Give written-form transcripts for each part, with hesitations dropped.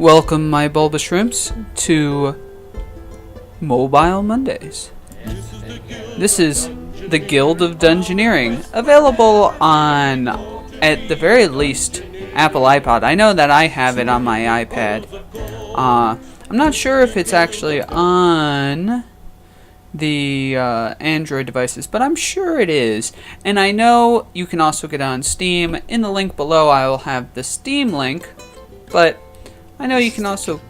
Welcome, my Bulbashrimps, to Mobile Mondays. This is the Guild of Dungeoneering, available on, at the very least, Apple iPod. I know that I have it on my iPad. I'm not sure if it's actually on the Android devices, but I'm sure it is. And I know you can also get it on Steam. In the link below, I will have the Steam link, but I know you can also...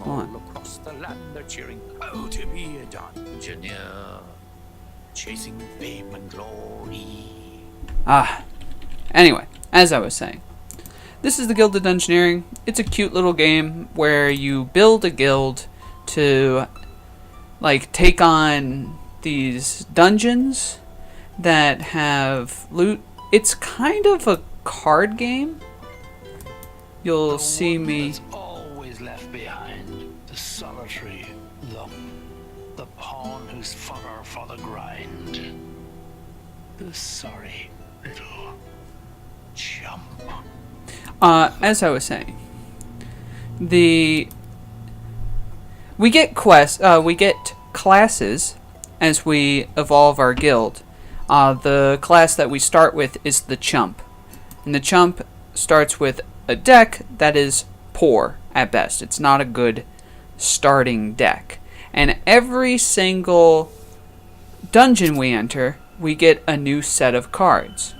all across the land they're cheering, oh, to be a dungeoneer, chasing fame and glory. Anyway, as I was saying, this is the Guild of Dungeoneering. It's a cute little game where you build a guild to, like, take on these dungeons that have loot. It's kind of a card game. You'll see me... always left behind, the solitary lump, the pawn who's fodder for the grind, the sorry little chump. As I was saying, we get quests, we get classes as we evolve our guild. The class that we start with is the chump, and the chump starts with a deck that is poor at best. It's not a good starting deck. And every single dungeon we enter, we get a new set of cards.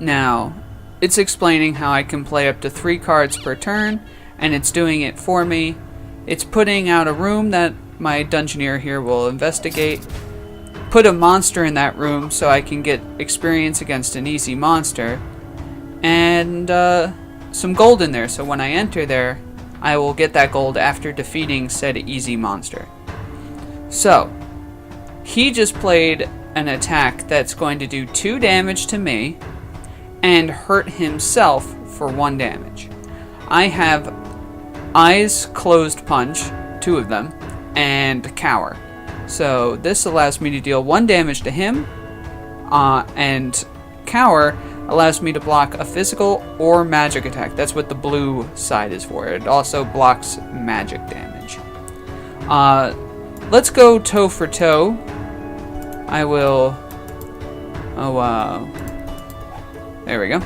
Now, it's explaining how I can play up to 3 cards per turn, and it's doing it for me. It's putting out a room that my dungeoneer here will investigate. Put a monster in that room so I can get experience against an easy monster. And some gold in there, so when I enter there, I will get that gold after defeating said easy monster. So, he just played an attack that's going to do 2 damage to me and hurt himself for 1 damage. I have Eyes Closed Punch, 2 of them, and Cower. So this allows me to deal 1 damage to him, and Cower allows me to block a physical or magic attack. That's what the blue side is for. It also blocks magic damage. Let's go toe for toe. I will... there we go.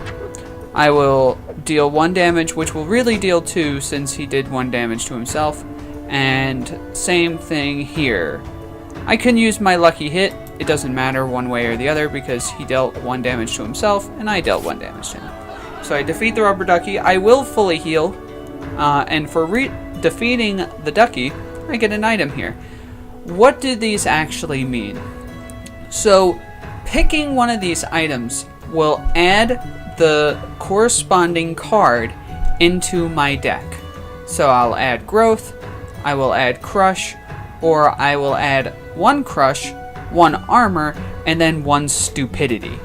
I will deal 1 damage, which will really deal 2 since he did 1 damage to himself. And same thing here. I can use my lucky hit. It doesn't matter one way or the other because he dealt 1 damage to himself and I dealt 1 damage to him. So I defeat the rubber ducky. I will fully heal. And for defeating the ducky, I get an item here. What do these actually mean? So picking one of these items will add the corresponding card into my deck. So I'll add growth, I will add crush, or I will add 1 crush, 1 armor, and then 1 stupidity.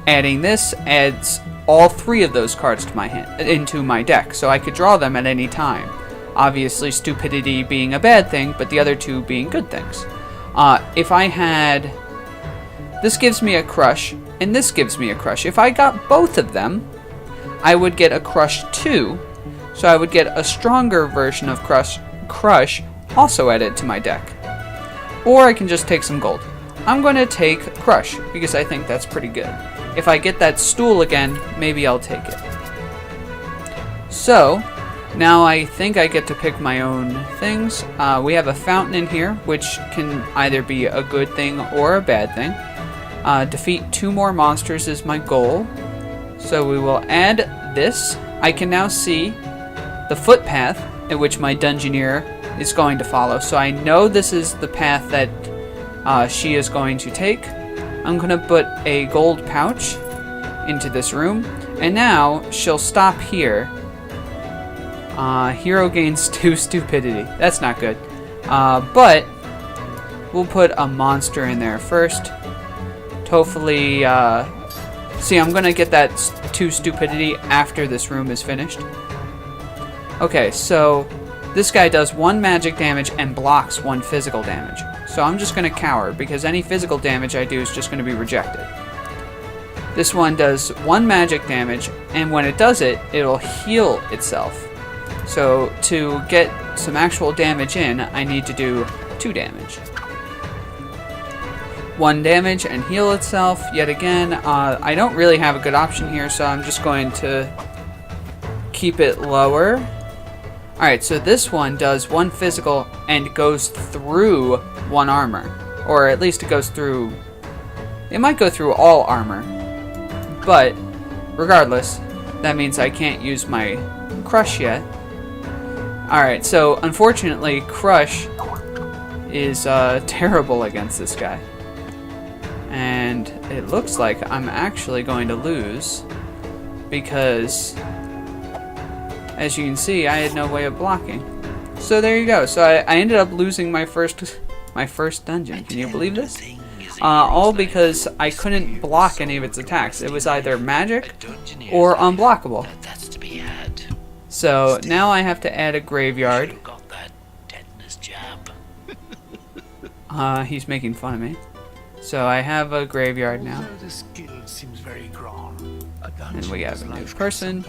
Adding this adds all 3 of those cards to my hand, into my deck, so I could draw them at any time. Obviously, stupidity being a bad thing, but the other 2 being good things. If I had... This gives me a crush, and this gives me a crush. If I got both of them, I would get a crush 2, so I would get a stronger version of crush also added to my deck. Or I can just take some gold. I'm going to take crush, because I think that's pretty good. If I get that stool again, maybe I'll take it. So, now I think I get to pick my own things. We have a fountain in here, which can either be a good thing or a bad thing. Defeat 2 more monsters is my goal. So we will add this. I can now see the footpath at which my dungeoneer is going to follow. So I know this is the path that she is going to take. I'm going to put a gold pouch into this room. And now she'll stop here. Hero gains 2 stupidity. That's not good. But we'll put a monster in there first. Hopefully, see, I'm going to get that 2 stupidity after this room is finished. Okay, so this guy does 1 magic damage and blocks 1 physical damage. So I'm just going to cower, because any physical damage I do is just going to be rejected. This one does 1 magic damage, and when it does it, it'll heal itself. So to get some actual damage in, I need to do 2 damage. 1 damage and heal itself. Yet again, I don't really have a good option here, so I'm just going to keep it lower. Alright, so this one does 1 physical and goes through 1 armor. Or at least it goes through... It might go through all armor. But, regardless, that means I can't use my Crush yet. Alright, so unfortunately, Crush is terrible against this guy. And it looks like I'm actually going to lose because, as you can see, I had no way of blocking. So there you go. So I ended up losing my first dungeon. Can you believe this? All because I couldn't block any of its attacks. It was either magic or unblockable. So now I have to add a graveyard. He's making fun of me. So I have a graveyard now. And we have a new person.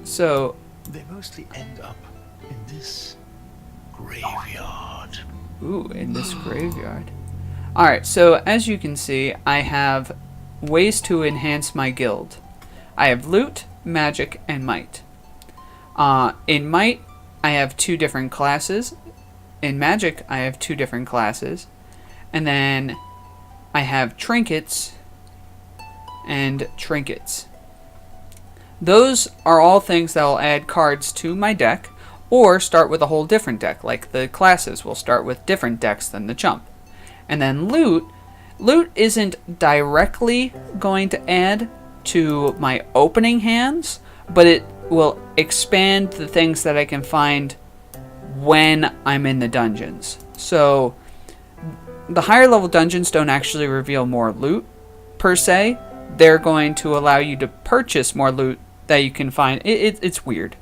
So they mostly end up in this graveyard. Ooh, in this graveyard. Alright, so as you can see, I have ways to enhance my guild. I have loot, magic, and might. In might, I have 2 different classes. In magic, I have 2 different classes. And then I have trinkets and trinkets. Those are all things that will add cards to my deck, or start with a whole different deck, like the classes will start with different decks than the chump. And then loot. Loot isn't directly going to add to my opening hands, but it will expand the things that I can find when I'm in the dungeons. So the higher level dungeons don't actually reveal more loot per se. They're going to allow you to purchase more loot that you can find. It's weird.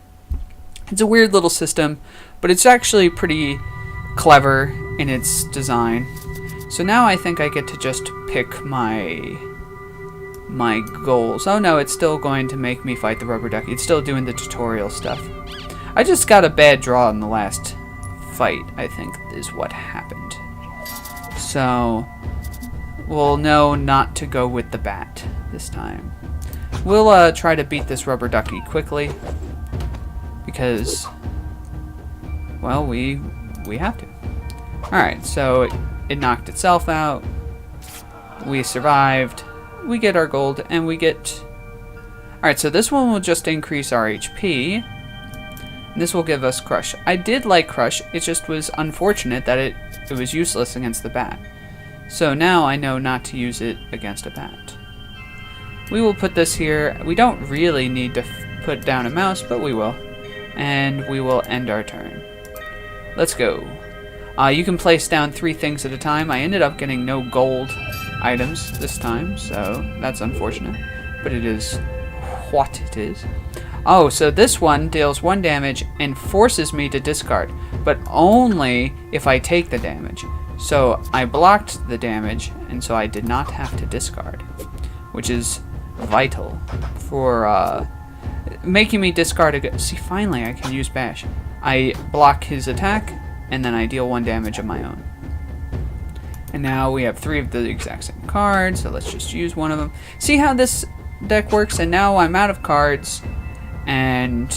It's a weird little system, but it's actually pretty clever in its design. So now I think I get to just pick my goals. Oh no, it's still going to make me fight the rubber ducky. It's still doing the tutorial stuff. I just got a bad draw in the last fight, I think is what happened. So we'll know not to go with the bat this time. We'll try to beat this rubber ducky quickly because, well, we have to. Alright, so it knocked itself out. We survived. We get our gold, and we get... Alright, so this one will just increase our HP. And this will give us Crush. I did like Crush, it just was unfortunate that it was useless against the bat. So now I know not to use it against a bat. We will put this here. We don't really need to put down a mouse, but we will. And we will end our turn. Let's go. You can place down 3 things at a time. I ended up getting no gold items this time, so that's unfortunate. But it is what it is. Oh, so this one deals 1 damage and forces me to discard, but only if I take the damage. So I blocked the damage, and so I did not have to discard, which is vital for making me discard a... See, finally I can use Bash. I block his attack, and then I deal 1 damage of my own. And now we have 3 of the exact same cards, so let's just use one of them. See how this deck works? And now I'm out of cards, and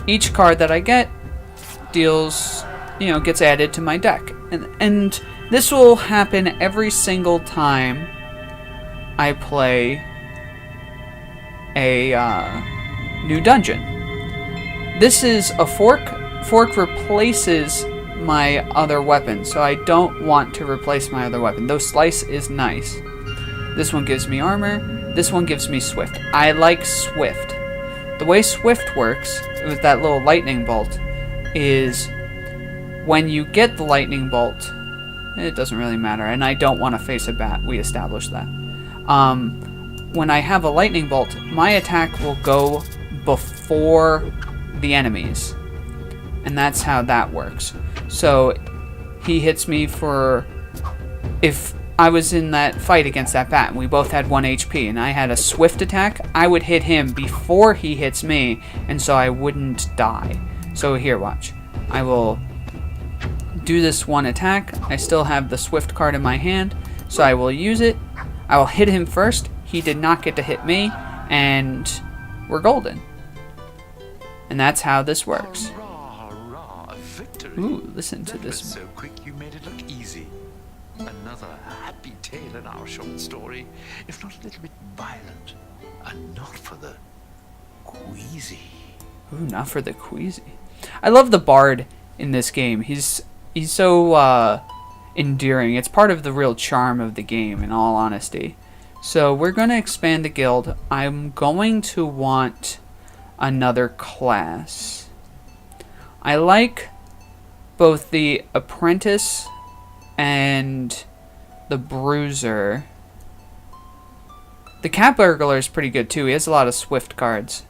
each card that I get deals, gets added to my deck. And this will happen every single time I play a new dungeon. This is a fork. Fork replaces my other weapon, so I don't want to replace my other weapon. Though Slice is nice. This one gives me armor. This one gives me Swift. I like Swift. The way Swift works with that little lightning bolt is when you get the lightning bolt, it doesn't really matter, and I don't want to face a bat. We established that. When I have a lightning bolt, my attack will go before the enemies, and that's how that works. So he hits me for... If I was in that fight against that bat and we both had 1 HP and I had a swift attack, I would hit him before he hits me, and so I wouldn't die. So here, watch. I will do this 1 attack. I still have the swift card in my hand, so I will use it. I will hit him first. He did not get to hit me, and we're golden. And that's how this works. Hurrah, hurrah, victory. Ooh, listen to That was this. so quick you made it look easy. Another happy tale in our short story, if not a little bit violent, and not for the queasy. Ooh, not for the queasy. I love the bard in this game. He's so endearing. It's part of the real charm of the game, in all honesty. So we're going to expand the guild. I'm going to want another class. I like both the apprentice and the bruiser. The cat burglar is pretty good too. He has a lot of swift cards.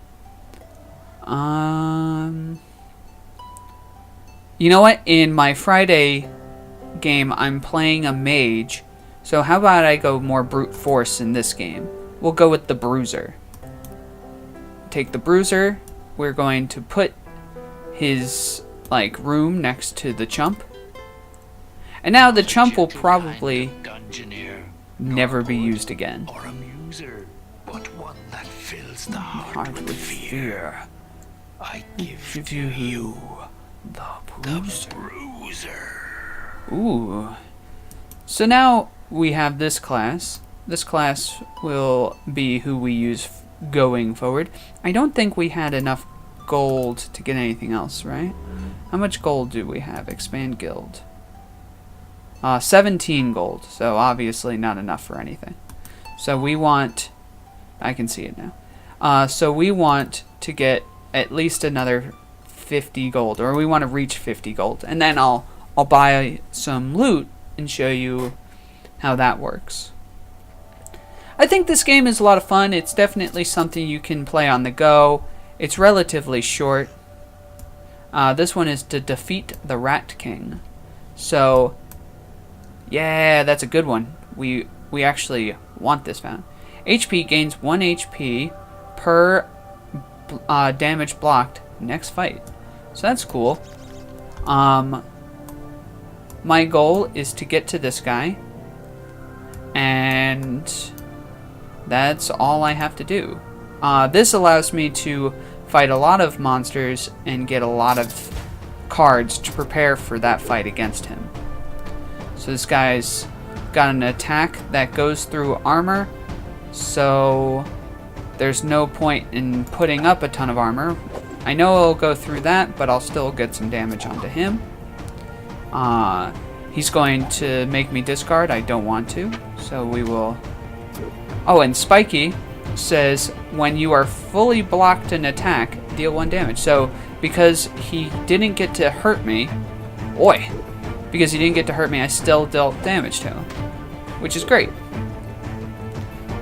You know what? In my Friday game, I'm playing a mage. So how about I go more brute force in this game? We'll go with the bruiser. Take the bruiser. We're going to put his room next to the chump. And now the chump will probably never be used again. Or a muser, but one that fills the Heart heart with with fear. I give to you the the bruiser. Ooh. So now we have this class. This class will be who we use going forward. I don't think we had enough gold to get anything else, right? How much gold do we have? Expand guild. 17 gold, so obviously not enough for anything. So we want... I can see it now. So we want to get at least another 50 gold, or we want to reach 50 gold. And then I'll buy some loot and show you how that works. I think this game is a lot of fun. It's definitely something you can play on the go. It's relatively short. This one is to defeat the Rat King. So, yeah, that's a good one. We actually want this found. HP gains 1 HP per damage blocked next fight. So that's cool. My goal is to get to this guy, and that's all I have to do. This allows me to fight a lot of monsters and get a lot of cards to prepare for that fight against him. So this guy's got an attack that goes through armor, so there's no point in putting up a ton of armor. I know it'll go through that, but I'll still get some damage onto him. He's going to make me discard. I don't want to, so we will... Oh, and Spiky says, when you are fully blocked an attack, deal 1 damage. So, because he didn't get to hurt me... Oi! Because he didn't get to hurt me, I still dealt damage to him. Which is great.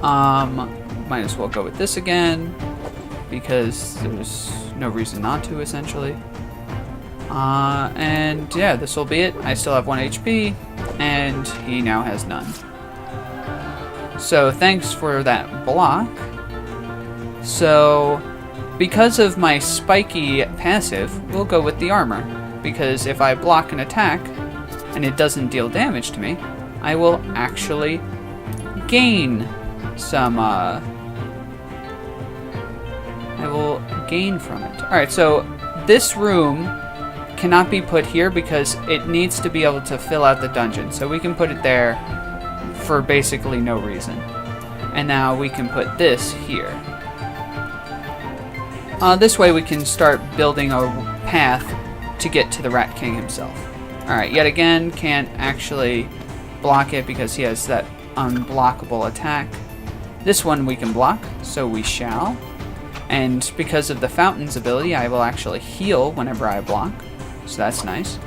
Might as well go with this again, because there's no reason not to, essentially. And yeah, this will be it. I still have 1 HP, and he now has none. So thanks for that block. So, because of my spiky passive, we'll go with the armor. Because if I block an attack, and it doesn't deal damage to me, I will actually gain some, I will gain from it. Alright, so this room cannot be put here because it needs to be able to fill out the dungeon. So we can put it there for basically no reason. And now we can put this here. This way we can start building a path to get to the Rat King himself. Alright, yet again, can't actually block it because he has that unblockable attack. This one we can block, so we shall. And because of the Fountain's ability, I will actually heal whenever I block. So that's nice.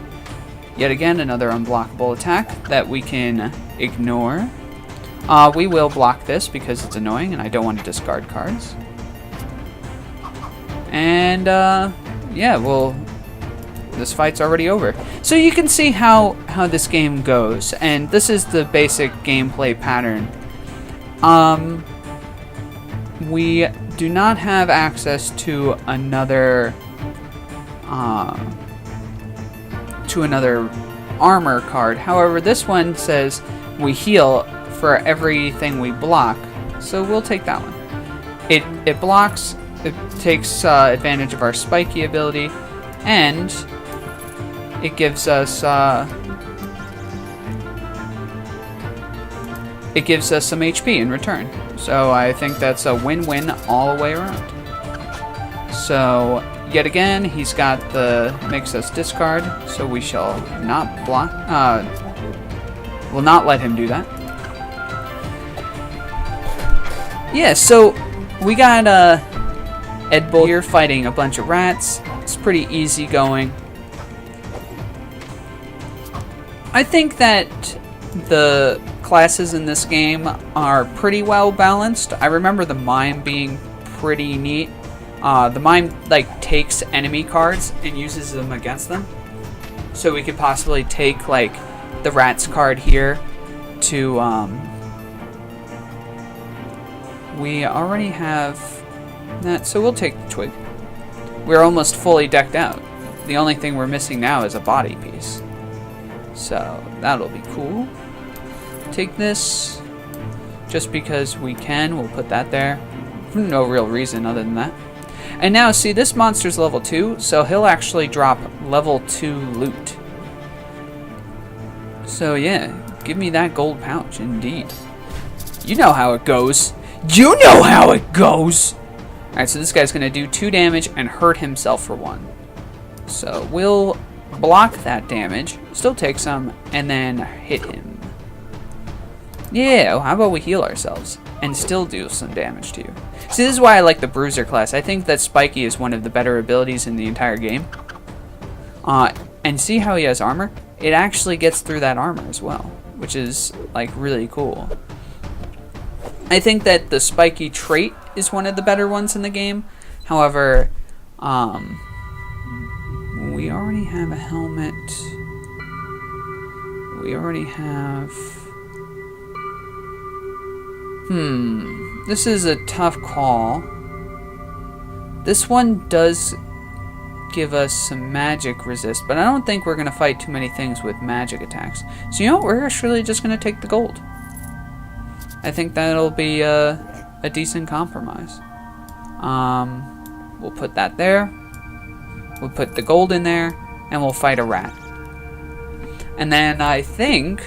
Yet again, another unblockable attack that we can ignore. We will block this because it's annoying and I don't want to discard cards. And, yeah, we'll this fight's already over. So you can see how this game goes, and this is the basic gameplay pattern. We do not have access to another armor card. However, this one says we heal for everything we block, so we'll take that one. It blocks, it takes advantage of our spiky ability, and it gives us some HP in return. So I think that's a win-win all the way around. So yet again, he's got the makes us discard, so we shall not block. Will not let him do that. Yeah, so we got Ed Bull here fighting a bunch of rats. It's pretty easy going. I think that the classes in this game are pretty well balanced. I remember the mime being pretty neat. The mime like takes enemy cards and uses them against them. So we could possibly take like the rat's card here to we already have that, so we'll take the twig. We're almost fully decked out. The only thing we're missing now is a body piece. So that'll be cool. Take this just because we can. We'll put that there. No real reason other than that. And now see, this monster's level 2, so he'll actually drop level 2 loot. So yeah, give me that gold pouch, indeed. You know how it goes. You know how it goes! Alright, so this guy's going to do 2 damage and hurt himself for 1. So we'll block that damage, still take some, and then hit him. Yeah, how about we heal ourselves and still do some damage to you. See, this is why I like the Bruiser class. I think that Spiky is one of the better abilities in the entire game. And see how he has armor? It actually gets through that armor as well, which is like really cool. I think that the Spiky trait is one of the better ones in the game. However, we already have a helmet. We already have... This is a tough call. This one does give us some magic resist, but I don't think we're going to fight too many things with magic attacks. So you know what? We're actually just going to take the gold. I think that'll be a decent compromise. We'll put that there. We'll put the gold in there, and we'll fight a rat. And then I think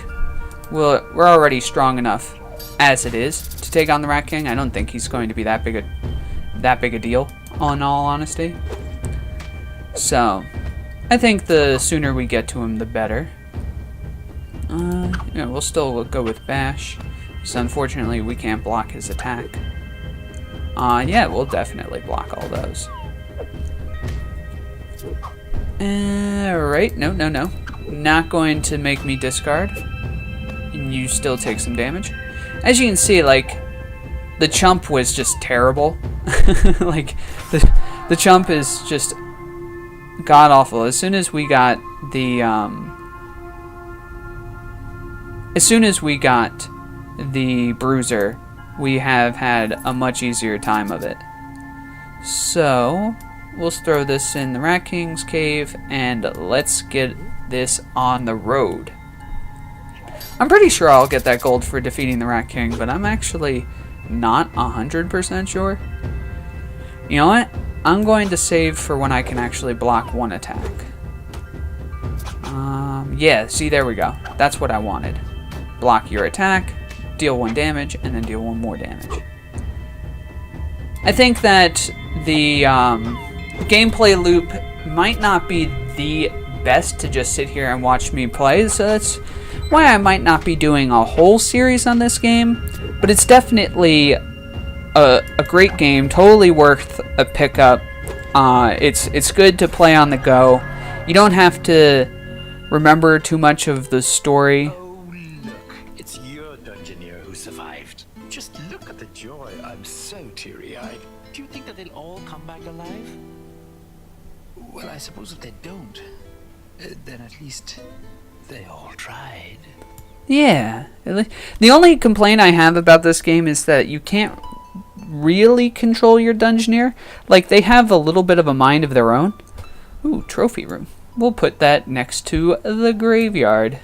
we're already strong enough as it is to take on the Rat King. I don't think he's going to be that big a deal, in all honesty. So I think the sooner we get to him, the better. Yeah, we'll still go with Bash. So unfortunately, we can't block his attack. Yeah, we'll definitely block all those. Alright, no. Not going to make me discard. And you still take some damage. As you can see, like, the chump was just terrible. Like, the chump is just god-awful. As soon as we got the, Bruiser, we have had a much easier time of it. So, we'll throw this in the Rat King's cave, and let's get this on the road. I'm pretty sure I'll get that gold for defeating the Rat King, but I'm actually not 100% sure. You know what? I'm going to save for when I can actually block one attack. Yeah, see, there we go. That's what I wanted. Block your attack, deal 1 damage, and then deal 1 more damage. I think that the gameplay loop might not be the best to just sit here and watch me play, so that's why I might not be doing a whole series on this game, but it's definitely a great game, totally worth a pickup. It's good to play on the go. You don't have to remember too much of the story. Oh, look, it's your Dungeoneer who survived. Just look at the joy. I'm so teary-eyed. Do you think that they'll all come back alive? Well, I suppose if they don't, Then at least they all tried. Yeah. The only complaint I have about this game is that you can't really control your Dungeoneer. Like, they have a little bit of a mind of their own. Ooh, trophy room. We'll put that next to the graveyard.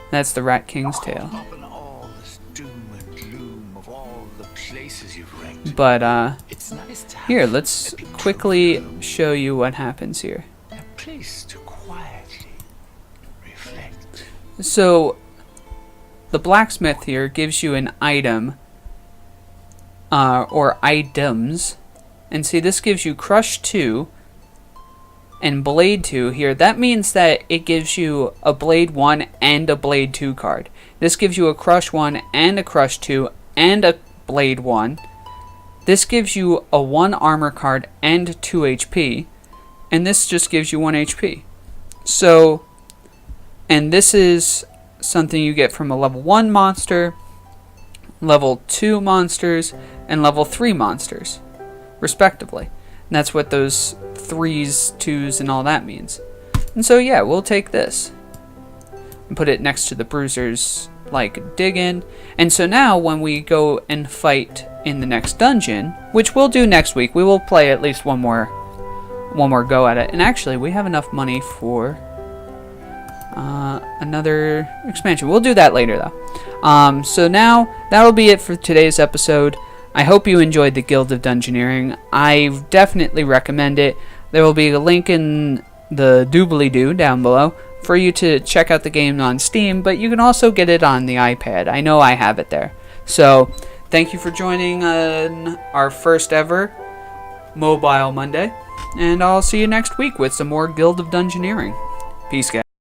That's the Rat King's tail. Upon all this doom and gloom of all the places you've ranked. But, It's nice to have here, let's a big quickly trophy room. show you what happens here. A place to quietly reflect. So, the blacksmith here gives you an item, or items. And see, this gives you Crush 2 and Blade 2 here. That means that it gives you a Blade 1 and a Blade 2 card. This gives you a Crush 1 and a Crush 2 and a Blade 1. This gives you a 1 armor card and 2 HP. And this just gives you 1 HP. So, and this is something you get from a level 1 monster, level 2 monsters, and level 3 monsters, respectively. And that's what those 3s, 2s, and all that means. And so yeah, we'll take this and put it next to the Bruiser's, like, dig in. And so now when we go and fight in the next dungeon, which we'll do next week, we will play at least one more go at it. And actually, we have enough money for another expansion. We'll do that later, though. So now, that'll be it for today's episode. I hope you enjoyed the Guild of Dungeoneering. I definitely recommend it. There will be a link in the doobly-doo down below for you to check out the game on Steam, but you can also get it on the iPad. I know I have it there. So, thank you for joining on our first ever Mobile Monday, and I'll see you next week with some more Guild of Dungeoneering. Peace, guys.